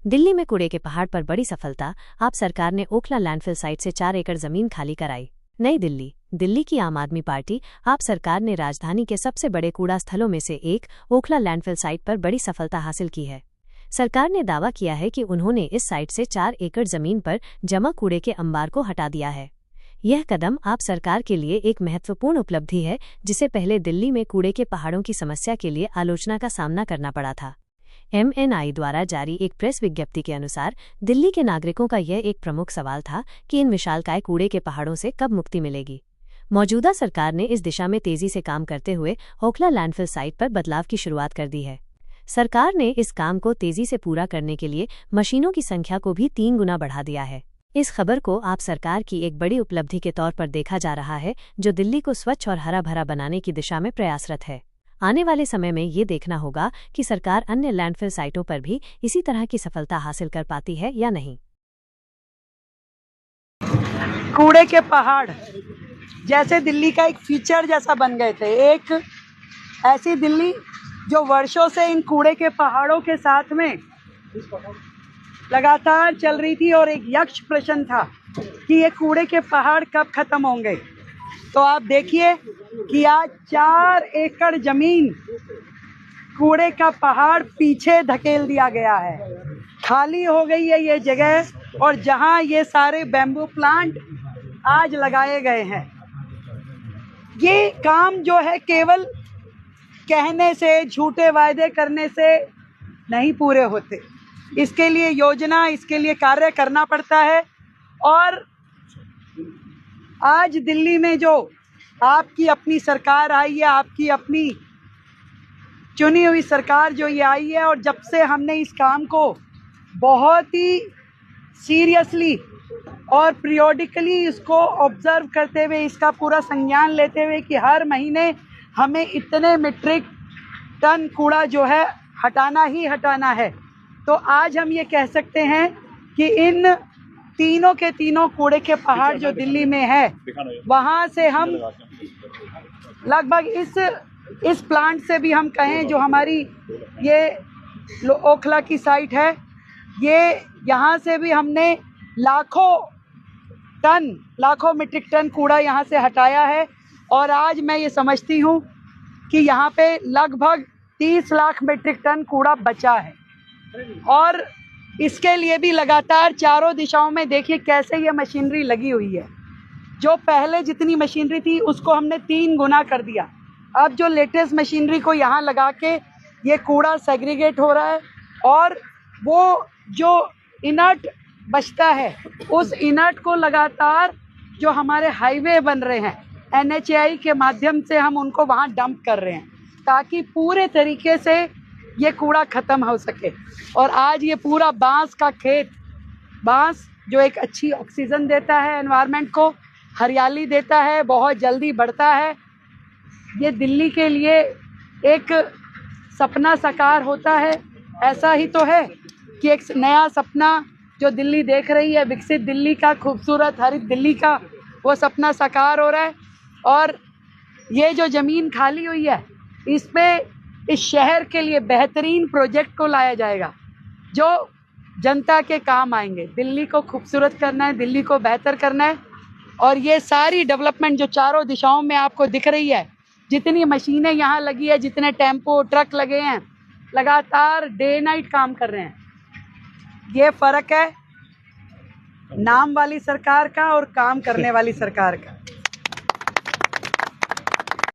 दिल्ली में कूड़े के पहाड़ पर बड़ी सफलता। आप सरकार ने ओखला लैंडफिल साइट से 4 एकड़ जमीन खाली कराई। नई दिल्ली। दिल्ली की आम आदमी पार्टी आप सरकार ने राजधानी के सबसे बड़े कूड़ा स्थलों में से एक ओखला लैंडफिल साइट पर बड़ी सफलता हासिल की है। सरकार ने दावा किया है कि उन्होंने इस साइट से 4 एकड़ जमीन पर जमा कूड़े के अंबार को हटा दिया है। यह कदम आप सरकार के लिए एक महत्वपूर्ण उपलब्धि है, जिसे पहले दिल्ली में कूड़े के पहाड़ों की समस्या के लिए आलोचना का सामना करना पड़ा था। MNI द्वारा जारी एक प्रेस विज्ञप्ति के अनुसार दिल्ली के नागरिकों का यह एक प्रमुख सवाल था कि इन विशालकाय कूड़े के पहाड़ों से कब मुक्ति मिलेगी। मौजूदा सरकार ने इस दिशा में तेजी से काम करते हुए ओखला लैंडफिल साइट पर बदलाव की शुरुआत कर दी है। सरकार ने इस काम को तेजी से पूरा करने के लिए मशीनों की संख्या को भी 3 गुना बढ़ा दिया है। इस खबर को आप सरकार की एक बड़ी उपलब्धि के तौर पर देखा जा रहा है, जो दिल्ली को स्वच्छ और हरा भरा बनाने की दिशा में प्रयासरत है। आने वाले समय में ये देखना होगा कि सरकार अन्य लैंडफिल साइटों पर भी इसी तरह की सफलता हासिल कर पाती है या नहीं। कूड़े के पहाड़ जैसे दिल्ली का एक फीचर जैसा बन गए थे। एक ऐसी दिल्ली जो वर्षों से इन कूड़े के पहाड़ों के साथ में लगातार चल रही थी और एक यक्ष प्रश्न था कि ये कूड़े के पहाड़ कब खत्म होंगे। तो आप देखिए कि आज 4 एकड़ जमीन कूड़े का पहाड़ पीछे धकेल दिया गया है, खाली हो गई है ये जगह। और जहां ये सारे बैम्बू प्लांट आज लगाए गए हैं, ये काम जो है केवल कहने से, झूठे वायदे करने से नहीं पूरे होते। इसके लिए योजना, इसके लिए कार्य करना पड़ता है। और आज दिल्ली में जो आपकी अपनी सरकार आई है, आपकी अपनी चुनी हुई सरकार जो ये आई है, और जब से हमने इस काम को बहुत ही सीरियसली और पीरियोडिकली इसको ऑब्जर्व करते हुए, इसका पूरा संज्ञान लेते हुए कि हर महीने हमें इतने मीट्रिक टन कूड़ा जो है हटाना ही हटाना है, तो आज हम ये कह सकते हैं कि इन तीनों के तीनों कूड़े के पहाड़ जो दिल्ली में है, वहाँ से हम लगभग इस प्लांट से भी हम कहें, जो हमारी ये ओखला की साइट है, ये यहाँ से भी हमने लाखों मीट्रिक टन कूड़ा यहाँ से हटाया है। और आज मैं ये समझती हूँ कि यहाँ पे लगभग 30 लाख मीट्रिक टन कूड़ा बचा है। और इसके लिए भी लगातार चारों दिशाओं में देखिए कैसे ये मशीनरी लगी हुई है। जो पहले जितनी मशीनरी थी उसको हमने 3 गुना कर दिया। अब जो लेटेस्ट मशीनरी को यहाँ लगा के ये कूड़ा सेग्रीगेट हो रहा है, और वो जो इनर्ट बचता है उस इनर्ट को लगातार जो हमारे हाईवे बन रहे हैं NHAI के माध्यम से हम उनको वहाँ डंप कर रहे हैं, ताकि पूरे तरीके से ये कूड़ा ख़त्म हो सके। और आज ये पूरा बांस का खेत, बांस जो एक अच्छी ऑक्सीजन देता है, एनवायरनमेंट को हरियाली देता है, बहुत जल्दी बढ़ता है। ये दिल्ली के लिए एक सपना साकार होता है। ऐसा ही तो है कि एक नया सपना जो दिल्ली देख रही है, विकसित दिल्ली का, खूबसूरत हरित दिल्ली का, वो सपना साकार हो रहा है। और ये जो ज़मीन खाली हुई है, इस पे इस शहर के लिए बेहतरीन प्रोजेक्ट को लाया जाएगा जो जनता के काम आएंगे। दिल्ली को खूबसूरत करना है, दिल्ली को बेहतर करना है। और ये सारी डेवलपमेंट जो चारों दिशाओं में आपको दिख रही है, जितनी मशीनें यहाँ लगी है, जितने टेम्पो ट्रक लगे हैं, लगातार डे नाइट काम कर रहे हैं। ये फ़र्क है नाम वाली सरकार का और काम करने वाली सरकार का।